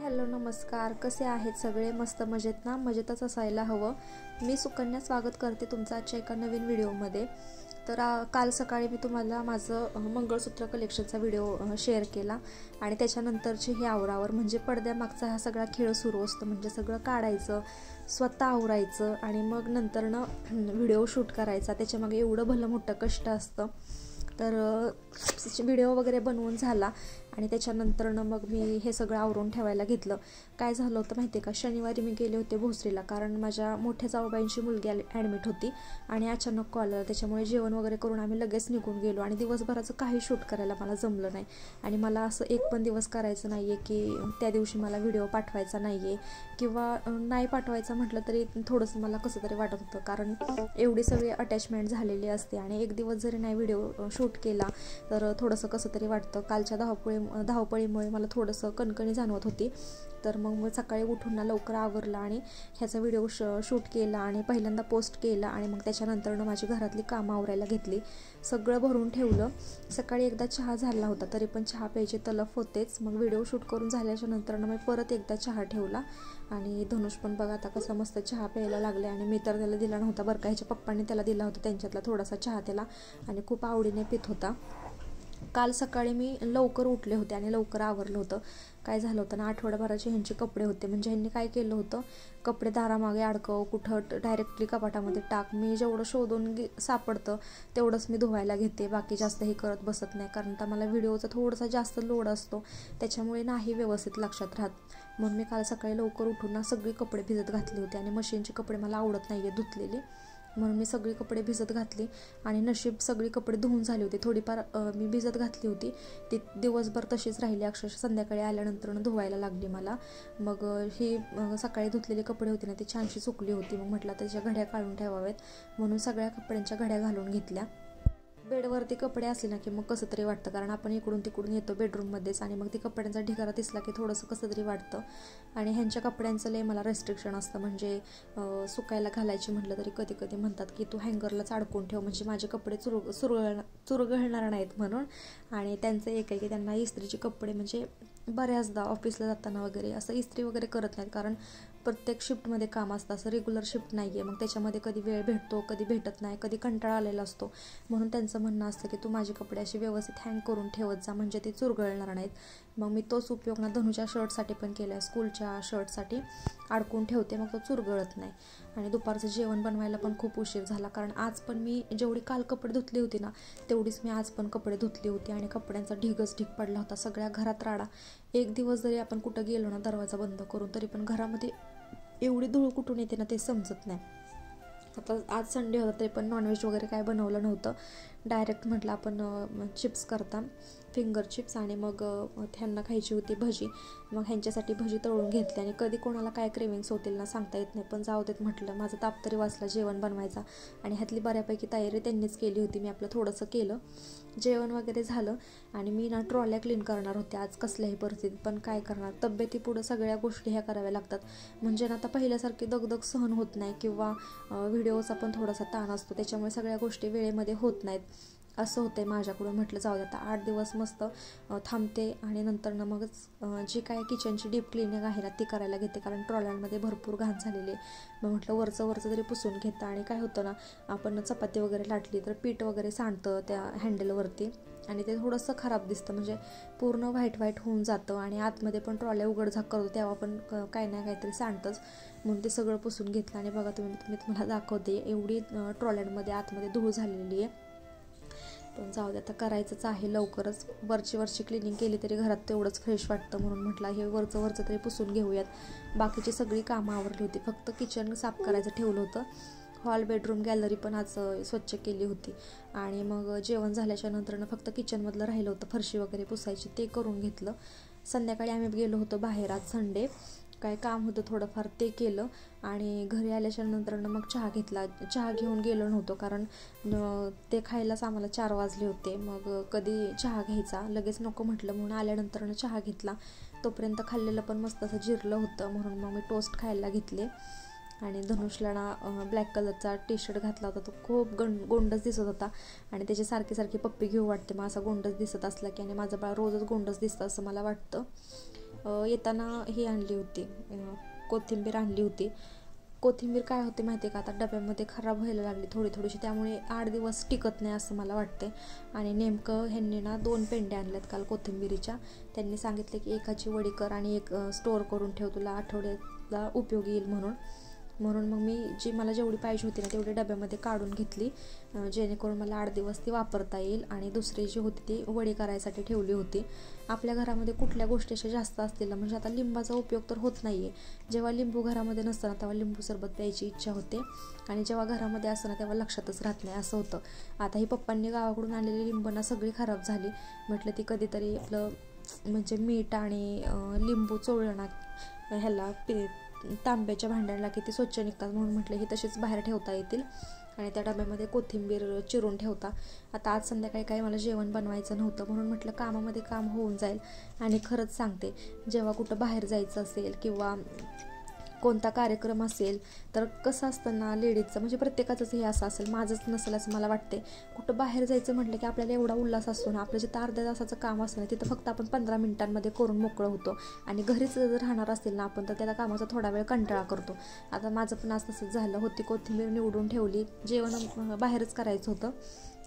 Hello नमस्कार, कसे आहेत सगळे? मस्त मजेत ना? मजेतच असायला हवं. मी सुकन्या स्वागत करते तुमचं आजच्या एका नवीन व्हिडिओमध्ये. तर काल सकाळी मी तुम्हाला माझं मंगळसूत्र कलेक्शनचा व्हिडिओ शेअर केला आणि त्याच्यानंतरचे हे आवरावर म्हणजे पडद्यामागचा हा सगळा खेळ सुरू असतो. म्हणजे सगळं काढायचं, स्वतः आवरायचं आणि मग नंतरनं व्हिडिओ शूट करायचा. त्याच्यामागे एवढं भलं मोठं कष्ट असतं. तर व्हिडिओ वगैरे बनवून झाला आणि त्याच्यानंतरनं मग मी हे सगळं आवरून ठेवायला घेतलं. काय झालं होतं माहिती आहे का, शनिवारी मी गेले होते भोसरीला, कारण माझ्या मोठ्या जाऊबाईंची मुलगी ॲडमिट होती आणि अचानक कॉल आला. त्याच्यामुळे जेवण वगैरे करून आम्ही लगेच निघून गेलो आणि दिवसभराचं काही शूट करायला मला जमलं नाही. आणि मला असं एक पण दिवस करायचं नाही आहे की त्या दिवशी मला व्हिडिओ पाठवायचा नाही आहे किंवा नाही पाठवायचा म्हटलं तरी थोडंसं मला कसं तरी वाटत होतं, कारण एवढी सगळी अटॅचमेंट झालेली असते आणि एक दिवस जरी नाही व्हिडिओ शूट केला तर थोडंसं कसं तरी वाटतं. कालच्या धावपळीमुळे मला थोडंसं कणकणी जाणवत होती. तर मग सकाळी उठून ना लवकर आवरलं आणि ह्याचा व्हिडिओ शूट केला आणि पहिल्यांदा पोस्ट केला आणि मग त्याच्यानंतरनं माझी घरातली कामं आवरायला घेतली. सगळं भरून ठेवलं. सकाळी एकदा चहा झाला होता तरी पण चहा प्यायची तलफ होतेच. मग व्हिडिओ शूट करून झाल्याच्या नंतरनं मी परत एकदा चहा ठेवला आणि धनुष पण बघा आता कसा मस्त चहा प्यायला लागले. आणि मी तर त्याला दिला नव्हता बरं का, ह्याच्या पप्पांनी त्याला दिला होता, त्यांच्यातला थोडासा चहा त्याला, आणि खूप आवडीने पित होता. काल सकाळी मी लवकर उठले होते आणि लवकर आवरलं होतं. काय झालं होतं ना, आठवड्याभराचे ह्यांचे कपडे होते. म्हणजे ह्यांनी काय केलं होतं, कपडे दारामागे अडकव, कुठं डायरेक्टली कपाटामध्ये टाक, मी जेवढं शोधून सापडतं तेवढंच मी धुवायला घेते, बाकी जास्त हे करत बसत नाही. कारण तर मला व्हिडिओचा थोडासा जास्त लोड असतो, त्याच्यामुळे नाही व्यवस्थित लक्षात राहत. म्हणून मी काल सकाळी लवकर उठून ना सगळी कपडे भिजत घातले होते आणि मशीनचे कपडे मला आवडत नाही आहे धुतलेले, म्हणून मी सगळी कपडे भिजत घातली. आणि नशीब सगळी कपडे धुवून झाली होती. थोडीफार मी भिजत घातली होती, ती दिवसभर तशीच राहिली. अक्षरशः संध्याकाळी आल्यानंतर धुवायला लागली मला. मग ही सकाळी धुतलेली कपडे होती ना, ती छानशी सुकली होती. मग म्हटलं त्याच्या घड्या काढून ठेवाव्यात, म्हणून सगळ्या कपड्यांच्या घड्या घालून घेतल्या. बेडवरती कपडे असले ना की मग कसं तरी वाटतं, कारण आपण इकडून तिकडून येतो बेडरूममध्येच आणि मग ती कपड्यांचा ढिगारा दिसला की थोडंसं कसं तरी वाटतं. आणि ह्यांच्या कपड्यांचं लय मला रेस्ट्रिक्शन असतं. म्हणजे सुकायला घालायची म्हटलं तरी कधी कधी म्हणतात की तू हँगरलाच अडकून ठेव, म्हणजे माझे कपडे चुरगळणार नाहीत म्हणून. आणि त्यांचं एक आहे की त्यांना इस्त्रीचे कपडे म्हणजे बऱ्याचदा ऑफिसला जाताना वगैरे असं इस्त्री वगैरे करत नाहीत, कारण प्रत्येक शिफ्टमध्ये काम असतं, असं रेग्युलर शिफ्ट नाही आहे. मग त्याच्यामध्ये कधी वेळ भेटतो, कधी भेटत नाही, कधी कंटाळा आलेला असतो. म्हणून त्यांचं म्हणणं असतं की तू माझे कपडे असे व्यवस्थित हँग करून ठेवत जा, म्हणजे ते चुरगळणार नाहीत. मग मी तोच उपयोग ना धनुच्या शर्टसाठी पण केला आहे. स्कूलच्या शर्टसाठी अडकून ठेवते, मग तो चुरगळत नाही. आणि दुपारचं जेवण बनवायला पण खूप उशीर झाला, कारण आज पण मी जेवढी काल कपडे धुतली होती ना तेवढीच मी आज पण कपडे धुतली होती. आणि कपड्यांचा ढिगच ढीग पडला होता, सगळ्या घरात राडा. एक दिवस जरी आपण कुठं गेलो ना दरवाजा बंद करून, तरी पण घरामध्ये एवढी धूळ कुठून येते ना ते समजत नाही. आता आज संडे होता तरी पण नॉनव्हेज वगैरे काय बनवलं नव्हतं. डायरेक्ट म्हटलं आपण चिप्स करता, फिंगर चिप्स, आणि मग ह्यांना खायची होती भजी. मग ह्यांच्यासाठी भजी तळून घेतली. आणि कधी कोणाला काय क्रेविंग्स होतील ना सांगता येत नाही, पण जाऊ देत म्हटलं, माझा ताप तरी वाचला जेवण बनवायचा. आणि ह्यातली बऱ्यापैकी तयारी त्यांनीच केली होती, मी आपलं थोडंसं केलं. जेवण वगैरे झालं आणि मी ना ट्रॉल्या क्लीन करणार होते आज कसल्याही परिस्थितीत, पण काय करणार, तब्येतीपुढं सगळ्या गोष्टी ह्या कराव्या लागतात. म्हणजे ना आता पहिल्यासारखी दगदग सहन होत नाही किंवा व्हिडिओचा पण थोडासा ताण असतो, त्याच्यामुळे सगळ्या गोष्टी वेळेमध्ये होत नाहीत. असं होतंय माझ्याकडून. म्हटलं जाऊ दे आता 8 दिवस मस्त थांबते आणि नंतरनं मगच जी काय किचनची डीप क्लिनिंग आहे ना ती करायला घेते, कारण ट्रॉल्यांमध्ये भरपूर घाण झालेली आहे. मग म्हटलं वरचं तरी पुसून घेता. आणि काय होतं ना, आपण चपाती वगैरे लाटली तर पीठ वगैरे सांडतं त्या हँडलवरती आणि ते थोडंसं खराब दिसतं, म्हणजे पूर्ण व्हाईट होऊन जातं. आणि आतमध्ये पण ट्रॉल्या उघडझाक करतो तेव्हा पण काही ना काहीतरी सांडतंच. म्हणून ते सगळं पुसून घेतलं. आणि बघा मी तुम्हाला दाखवते, एवढी ट्रॉल्यांमध्ये आतमध्ये धूळ झालेली आहे. पण जाऊ दे आता, करायचंच आहे लवकरच. वरची क्लिनिंग केली तरी घरात तेवढंच फ्रेश वाटतं, म्हणून म्हटलं हे वरचं तरी पुसून घेऊयात. बाकीची सगळी कामं आवरली होती, फक्त किचन साफ करायचं ठेवलं होतं. हॉल बेडरूम गॅलरी पण आज स्वच्छ केली होती. आणि मग जेवण झाल्याच्या नंतरनं फक्त किचनमधलं राहिलं होतं फरशी वगैरे पुसायची, ते करून घेतलं. संध्याकाळी आम्ही गेलो होतो बाहेर, आज संडे, काय काम होतं थोडंफार ते केलं. आणि घरी आल्याच्या नंतरनं मग चहा घेतला. चहा घेऊन गेलो नव्हतो कारण ते खायलाच आम्हाला 4 वाजले होते. मग कधी चहा घ्यायचा, लगेच नको म्हटलं म्हणून आल्यानंतरनं चहा घेतला. तोपर्यंत खाल्लेलं पण मस्त असं जिरलं होतं, म्हणून मग मी टोस्ट खायला घेतले. आणि धनुषला ना ब्लॅक कलरचा टी-शर्ट घातला होता, तो खूप गोंडच दिसत होता. आणि त्याची सारखी सारखी पप्पी घेऊ वाटते मग असा गोंडच दिसत असला की. आणि माझं बाळ रोजच गोंडच दिसतं असं मला वाटतं. येताना ही आणली होती, कोथिंबीर आणली होती. कोथिंबीर काय होते माहिती आहे का, आता डब्यामध्ये खराब व्हायला लागली थोडीशी, त्यामुळे 8 दिवस टिकत नाही असं मला वाटते. आणि नेमकं ह्यांनी ना 2 पेंड्या आणल्यात काल कोथिंबीरीच्या. त्यांनी सांगितले की एकाची वडी कर आणि एक स्टोअर करून ठेव, तुला आठवड्याला उपयोगी येईल म्हणून मग मी मला जेवढी पाहिजे होती ना तेवढी डब्यामध्ये काढून घेतली, जेणेकरून मला 8 दिवस ती वापरता येईल. आणि दुसरी जी होती ती वडी करायसाठी ठेवली होती. आपल्या घरामध्ये कुठल्या गोष्टी अशा जास्त असतील, म्हणजे आता लिंबाचा उपयोग तर होत नाही आहे. जेव्हा लिंबू घरामध्ये नसतं ना तेव्हा लिंबू सरबत प्यायची इच्छा होते, आणि जेव्हा घरामध्ये असतं ना तेव्हा लक्षातच राहत नाही, असं होतं. आता ही पप्पांनी गावाकडून आणलेली लिंबं सगळी खराब झाली. म्हटलं ती कधीतरी आपलं म्हणजे मीठ आणि लिंबू चोळलं ना ह्याला तांब्याच्या भांड्याला किती स्वच्छ निघतात, म्हणून म्हटलं ही तशीच बाहेर ठेवता येतील. आणि त्या डब्यामध्ये कोथिंबीर चिरून ठेवता. आता आज संध्याकाळी काही मला जेवण बनवायचं नव्हतं, म्हणून म्हटलं कामामध्ये काम होऊन जाईल. आणि खरंच सांगते, जेव्हा कुठं बाहेर जायचं असेल किंवा कोणता कार्यक्रम असेल तर कसं असतं ना लेडीजचं, म्हणजे प्रत्येकाचंच हे असं असेल, माझंच नसेल असं मला वाटते. कुठं बाहेर जायचं म्हटलं की आपल्याला एवढा उल्हास असतो ना, आपलं जिथं अर्ध्या तासाचं काम असतं ना तिथं फक्त आपण 15 मिनिटांमध्ये करून मोकळं होतो. आणि घरीच जर राहणार असेल ना आपण तर त्या कामाचा थोडा वेळ कंटाळा करतो. आता माझं पण आज तसंच झालं होती. कोथिंबीर निवडून ठेवली, जेवण बाहेरच करायचं होतं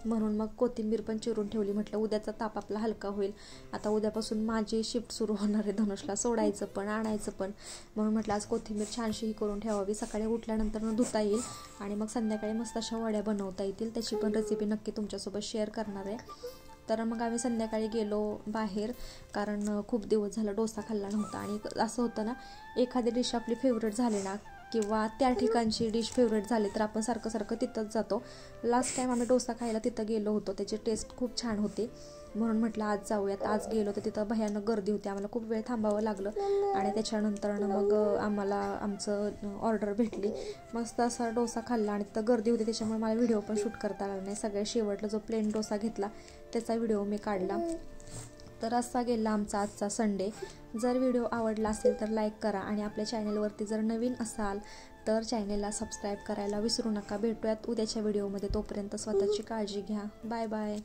म्हणून मग कोथिंबीर पण चिरून ठेवली. म्हटलं उद्याचा ताप आपला हलका होईल. आता उद्यापासून माझी शिफ्ट सुरू होणार आहे, धनुषला सोडायचं पण आणायचं पण, म्हणून म्हटलं आज कोथिंबीर छानशी ही करून ठेवावी, सकाळी उठल्यानंतर धुता येईल आणि मग संध्याकाळी मस्त अशा वड्या बनवता येतील. त्याची पण रेसिपी नक्की तुमच्यासोबत शेअर करणार आहे. तर मग आम्ही संध्याकाळी गेलो बाहेर, कारण खूप दिवस झाला डोसा खाल्ला नव्हता. आणि असं होतं ना, एखादी डिश आपली फेवरेट झाली ना किंवा त्या ठिकाणची डिश फेवरेट झाली तर आपण सारखं तिथंच जातो. लास्ट टाईम आम्ही डोसा खायला तिथं गेलो होतो, त्याची टेस्ट खूप छान होती, म्हणून म्हटलं आज जाऊयात. आज गेलो तर तिथं भयानक गर्दी होती, आम्हाला खूप वेळ थांबावं लागलं. आणि त्याच्यानंतरनं मग आम्हाला आमचं ऑर्डर भेटली. मस्त असा डोसा खाल्ला आणि तिथं गर्दी होती त्याच्यामुळे मला व्हिडिओ पण शूट करता आला नाही. सगळ्यात शेवटला जो प्लेन डोसा घेतला त्याचा व्हिडिओ मी काढला. तर असा गेला आमचा आजचा संडे. जर व्हिडिओ आवडला असेल तर लाईक करा आणि आपल्या चॅनलवरती जर नवीन असाल तर चॅनलला सबस्क्राईब करायला विसरू नका. भेटूयात उद्याच्या व्हिडिओमध्ये, तोपर्यंत स्वतःची काळजी घ्या. Bye bye.